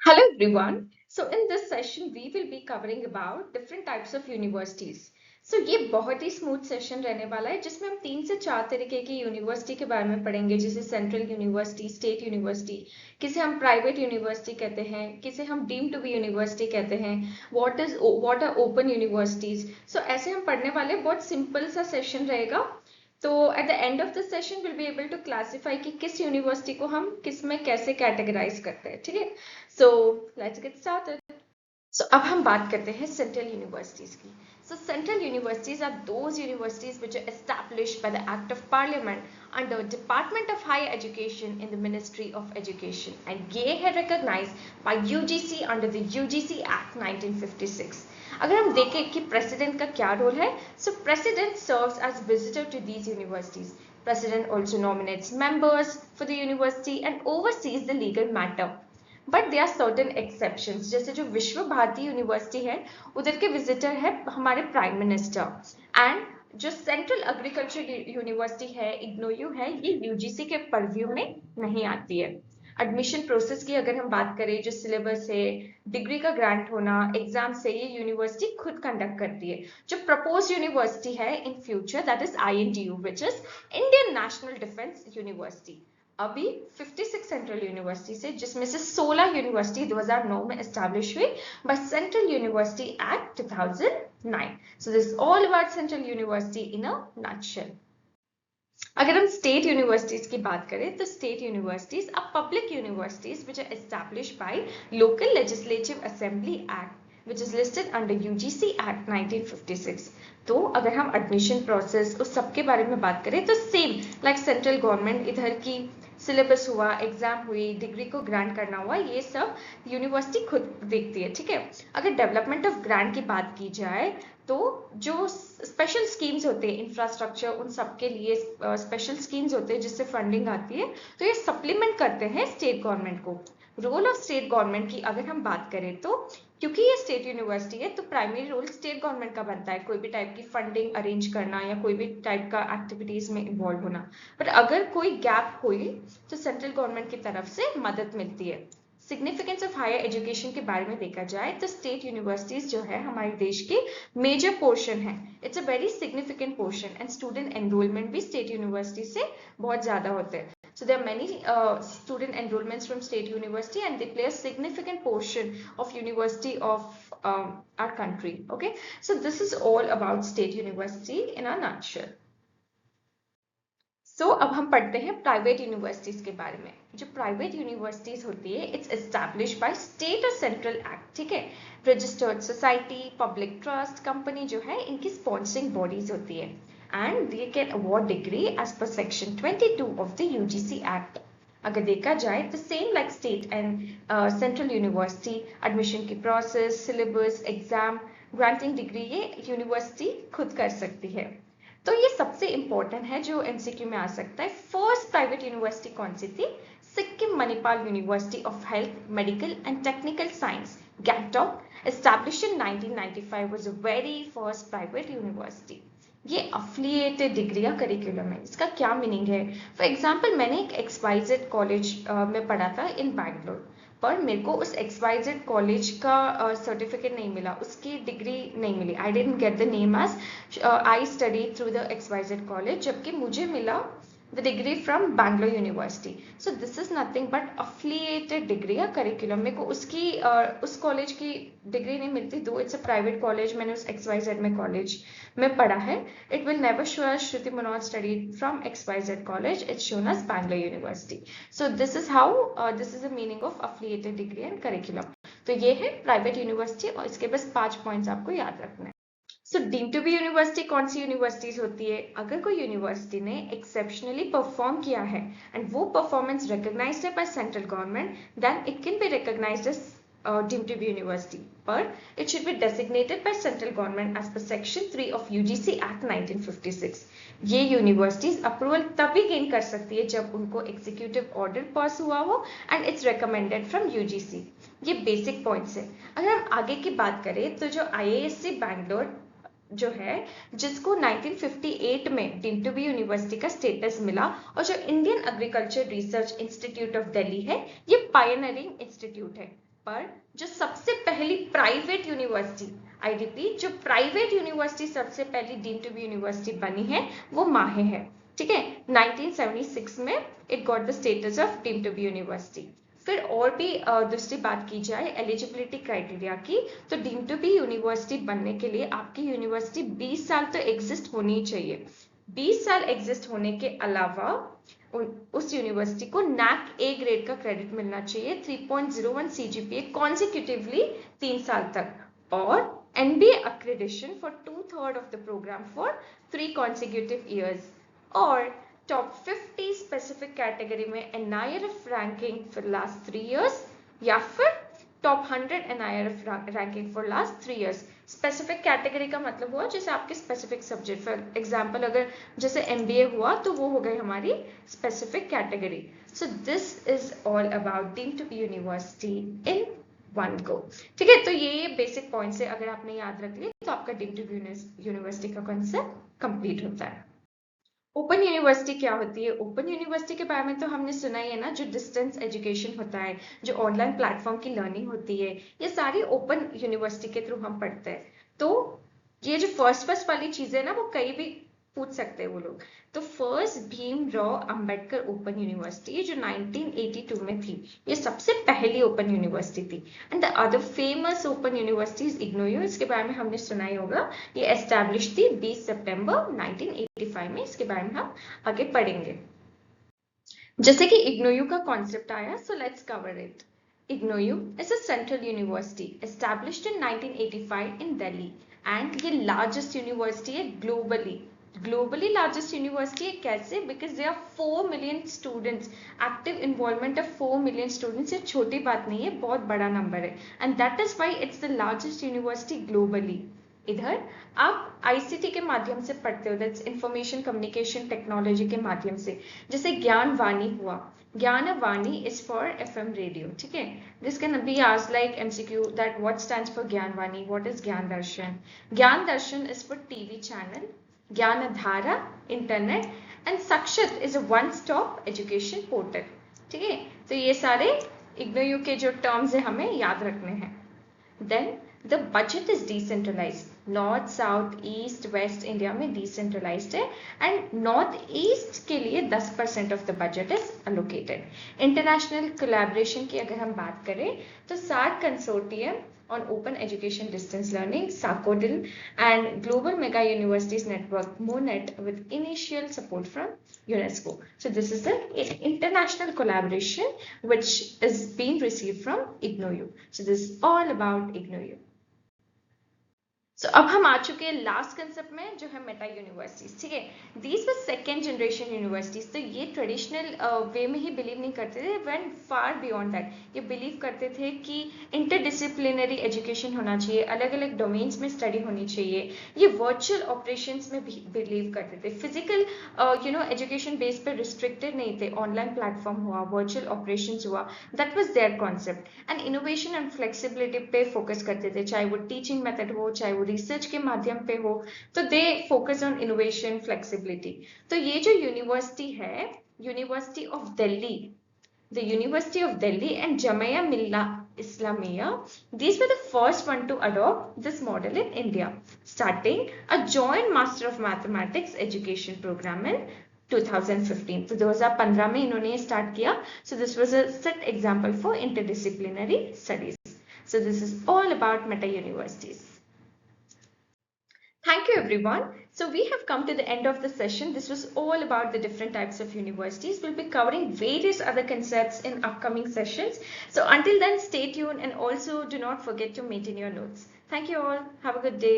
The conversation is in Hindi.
Hello everyone. So in this session we will be covering about different types of universities. So ये बहुत ही स्मूथ सेशन रहने वाला है जिसमें हम 3 से 4 तरीके की यूनिवर्सिटी के बारे में पढ़ेंगे, जैसे सेंट्रल यूनिवर्सिटी, स्टेट यूनिवर्सिटी, किसे हम प्राइवेट यूनिवर्सिटी कहते हैं, किसे हम डीम टू बी यूनिवर्सिटी कहते हैं, व्हाट आर ओपन यूनिवर्सिटीज। सो ऐसे हम पढ़ने वाले, बहुत सिंपल सा सेशन रहेगा। तो at the end of the session will be able to classify कि किस यूनिवर्सिटी को हम किस में कैसे कैटेगराइज करते हैं, ठीक है। So let's get started. So अब हम बात करते हैं सेंट्रल यूनिवर्सिटीज की। So central universities are those universities which are established by the act of parliament under department of higher education in the ministry of education, and ये है recognised by UGC under the UGC act 1956। अगर हम देखें कि प्रेसिडेंट का क्या रोल है, so president serves as visitor to these universities. President also nominates members for the university and oversees the legal matter. But they are certain exceptions, जैसे जो विश्व भारती यूनिवर्सिटी है उधर के विजिटर है हमारे प्राइम मिनिस्टर। एंड जो सेंट्रल एग्रीकल्चर यूनिवर्सिटी है, इग्नोयू है, ये यूजीसी के परव्यू में नहीं आती है। एडमिशन प्रोसेस की अगर हम बात करें, जो सिलेबस है, डिग्री का ग्रांट होना, एग्जाम से, ये यूनिवर्सिटी खुद कंडक्ट करती है। जो प्रपोज यूनिवर्सिटी है in future, that is INDU, which is Indian national defence university. अभी 56 सेंट्रल यूनिवर्सिटी से, जिसमें से 16 यूनिवर्सिटी 2009 में एस्टैब्लिश हुई by central university act 2009। So this all about central university in a nutshell. अगर हम स्टेट यूनिवर्सिटीज की बात करें, तो state universities are public universities which are established by local legislative assembly act which is listed under UGC Act 1956। तो अगर हम एडमिशन प्रोसेस उस सब के बारे में बात करें, तो सेम लाइक सेंट्रल गवर्नमेंट, इधर की सिलेबस हुआ, एग्जाम हुई, डिग्री को ग्रांट करना हुआ, ये सब यूनिवर्सिटी खुद देखती है, ठीक है। अगर डेवलपमेंट ऑफ ग्रांट की बात की जाए, तो जो स्पेशल स्कीम्स होते हैं, इंफ्रास्ट्रक्चर, उन सब के लिए स्पेशल स्कीम्स होते हैं जिससे फंडिंग आती है, तो ये सप्लीमेंट करते हैं स्टेट गवर्नमेंट को। रोल ऑफ स्टेट गवर्नमेंट की अगर हम बात करें, तो क्योंकि ये स्टेट यूनिवर्सिटी है, तो प्राइमरी रोल स्टेट गवर्नमेंट का बनता है, कोई भी टाइप की फंडिंग अरेंज करना या कोई भी टाइप का एक्टिविटीज में इन्वॉल्व होना। पर अगर कोई गैप हुई, तो सेंट्रल गवर्नमेंट की तरफ से मदद मिलती है। सिग्निफिकेंस ऑफ हायर एजुकेशन के बारे में देखा जाए, तो स्टेट यूनिवर्सिटीज जो है हमारे देश के मेजर पोर्शन है। It's a very significant portion, and student enrolment भी स्टेट यूनिवर्सिटी से बहुत ज्यादा होते हैं। So there are many student enrollments from state university, and they play a significant portion of university of our country. Okay, so this is all about state university in a nutshell. So अब हम पढ़ते हैं प्राइवेट यूनिवर्सिटीज के बारे में। जो प्राइवेट यूनिवर्सिटीज होती है, इट्स एस्टैब्लिश्ड बाय स्टेट और सेंट्रल एक्ट, ठीक है। Registered society, public trust, company जो है, इनकी स्पॉन्सरिंग बॉडीज होती है, and they can award degree as per section 22 of the UGC act. अगर देखा जाए तो same like state and central university, admission की process, syllabus, exam, granting degree, ये यूनिवर्सिटी खुद कर सकती है। तो ये सबसे इंपॉर्टेंट है जो एमसीक्यू में आ सकता है। फर्स्ट प्राइवेट यूनिवर्सिटी कौन सी थी? Sikkim Manipal university of health, medical and technical science, Gangtok, established in 1995, was a very first private university। ये अफिलिएटेड डिग्री का करिकुलम है। इसका क्या मीनिंग है? फॉर एग्जाम्पल, मैंने एक XYZ कॉलेज में पढ़ा था इन बैंगलोर, पर मेरे को उस XYZ कॉलेज का सर्टिफिकेट नहीं मिला, उसकी डिग्री नहीं मिली। I didn't get the name as I study through the XYZ college, जबकि मुझे मिला the degree from Bangalore University. So this is nothing but affiliated degree या curriculum। मेरे को उसकी उस कॉलेज की डिग्री नहीं मिलती, दो इट्स अ प्राइवेट कॉलेज, मैंने उस XYZ में कॉलेज में पढ़ा है। It will never show as Shruti Manoj studied from XYZ college, it's shown as Bangalore University। So this is how this is the meaning of affiliated degree and curriculum। तो ये है प्राइवेट यूनिवर्सिटी, और इसके बस 5 पॉइंट्स आपको याद रखना है। सो डीम टू बी यूनिवर्सिटी कौन सी यूनिवर्सिटीज होती है? अगर कोई यूनिवर्सिटी ने एक्सेप्शनली परफॉर्म किया है एंड वो परफॉर्मेंस रिकॉग्नाइज्ड है by central government, then it can be recognised as deem to be university, पर it should be designated by central government as per section 3 of UGC act 1956। ये यूनिवर्सिटीज अप्रूवल तभी गेन कर सकती है जब उनको एग्जीक्यूटिव ऑर्डर पास हुआ हो and it's recommended from UGC. ये बेसिक पॉइंट्स है। अगर हम आगे की बात करें, तो जो IISc बैंगलोर जो है, जिसको 1958 में डीम्ड टू बी यूनिवर्सिटी का स्टेटस मिला, और जो Indian agriculture research institute of Delhi है, ये पायनियरिंग इंस्टीट्यूट है। पर जो सबसे पहली प्राइवेट यूनिवर्सिटी, आई रिपीट, जो प्राइवेट यूनिवर्सिटी सबसे पहली डीम्ड टू बी यूनिवर्सिटी बनी है वो माहे है। ठीक है, 1976 में it got the status of deemed to be university. फिर और भी दूसरी बात की जाए एलिजिबिलिटी क्राइटेरिया की, तो डीम्ड टू बी यूनिवर्सिटी बनने के लिए आपकी यूनिवर्सिटी 20 साल तो एग्जिस्ट होनी चाहिए। 20 साल एग्जिस्ट होने के अलावा उस यूनिवर्सिटी को NAC A ग्रेड का क्रेडिट मिलना चाहिए, 3.01 CGPA कॉन्सिक्यूटिवली 3 साल तक, और NBA accreditation for 2/3 of the program for 3 consecutive years, और टॉप 50 स्पेसिफिक कैटेगरी में NIRF ranking for last 3 years, या फिर top 100 NIRF ranking for last 3 years. Specific category का मतलब हुआ जैसे आपके स्पेसिफिक सब्जेक्ट, फॉर एग्जाम्पल अगर जैसे MBA हुआ तो वो हो गई हमारी specific category. So this is all about deemed to be university in one go. ठीक है, तो ये बेसिक पॉइंट्स है, अगर आपने याद रख लिए तो आपका डीम्ड टू बी यूनिवर्सिटी का कॉन्सेप्ट कंप्लीट होता है। ओपन यूनिवर्सिटी क्या होती है? ओपन यूनिवर्सिटी के बारे में तो हमने सुना ही है ना, जो डिस्टेंस एजुकेशन होता है, जो ऑनलाइन प्लेटफॉर्म की लर्निंग होती है, ये सारी ओपन यूनिवर्सिटी के थ्रू हम पढ़ते हैं। तो ये जो फर्स्ट वाली चीजें ना वो कहीं भी पूछ सकते हैं वो लोग। तो first Bhimrao Ambedkar open university जो 1982 में थी, ये सबसे पहली ओपन यूनिवर्सिटी थी। And the other famous open universities IGNOU, इसके बारे में हमने सुना ही होगा, ये एस्टैब्लिश थी 20 सितंबर 1985 में। इसके बारे में हम आगे पढ़ेंगे। जैसे कि इग्नोयू का कॉन्सेप्ट आया, so let's cover it. IGNOU is a central university established in 1985 in Delhi, and ये largest university है globally largest university है। कैसे? because there are 4 million students, active involvement of 4 million students। ये छोटी बात नहीं है, बहुत बड़ा नंबर है, and that is why it's the largest university globally। इधर आप ICT के माध्यम से पढ़ते हो, दैट्स इंफॉर्मेशन कम्युनिकेशन टेक्नोलॉजी के माध्यम से। जैसे ज्ञान वाणी हुआ, Gyan Vani is for FM radio. ठीक है, this can be asked like MCQ that what stands for Gyan Vani, what is Gyan Darshan. Gyan Darshan is for TV channel, Gyan Dhara internet, and Sakshat is a one stop education portal. ठीक है, तो ये सारे इग्नोयू के जो टर्म्स है हमें याद रखने हैं। Then the budget is decentralised, north south east west India में डिसेंट्रलाइज्ड है, एंड नॉर्थ ईस्ट के लिए 10% of the budget is allocated. International collaboration की अगर हम बात करें तो SAARC consortium on open education distance learning, SACODIL, and Global Mega Universities Network, MONET, with initial support from UNESCO. So this is the international collaboration which is being received from IGNOU. So this is all about IGNOU. So अब हम आ चुके हैं लास्ट कंसेप्ट में, जो है मेटा यूनिवर्सिटीज। ठीक है, these were second generation universities. तो ये ट्रेडिशनल वे में ही बिलीव नहीं करते थे, वेंट फार बियॉन्ड दैट। ये बिलीव करते थे कि इंटरडिसिप्लिनरी एजुकेशन होना चाहिए, अलग अलग डोमेन्स में स्टडी होनी चाहिए। ये वर्चुअल ऑपरेशंस में भी बिलीव करते थे, फिजिकल एजुकेशन बेस पे रिस्ट्रिक्टेड नहीं थे। ऑनलाइन प्लेटफॉर्म हुआ, वर्चुअल ऑपरेशंस हुआ, that was their concept. And innovation and flexibility पे फोकस करते थे, चाहे वो टीचिंग मेथड हो, चाहे वो रिसर्च के माध्यम पे हो, तो they focus on innovation flexibility. तो ये जो यूनिवर्सिटी है, university of Delhi, the University of Delhi and Jamia Millia Islamia, these were the first one to adopt this model in India, starting a joint Master of Mathematics education program in 2015. तो 2015 में इन्होंने स्टार्ट किया। So this was a set example for interdisciplinary studies. So this is all about meta universities. Thank you everyone. So we have come to the end of the session. This was all about the different types of universities. We'll be covering various other concepts in upcoming sessions. So until then, stay tuned and also do not forget to maintain your notes. Thank you all. Have a good day.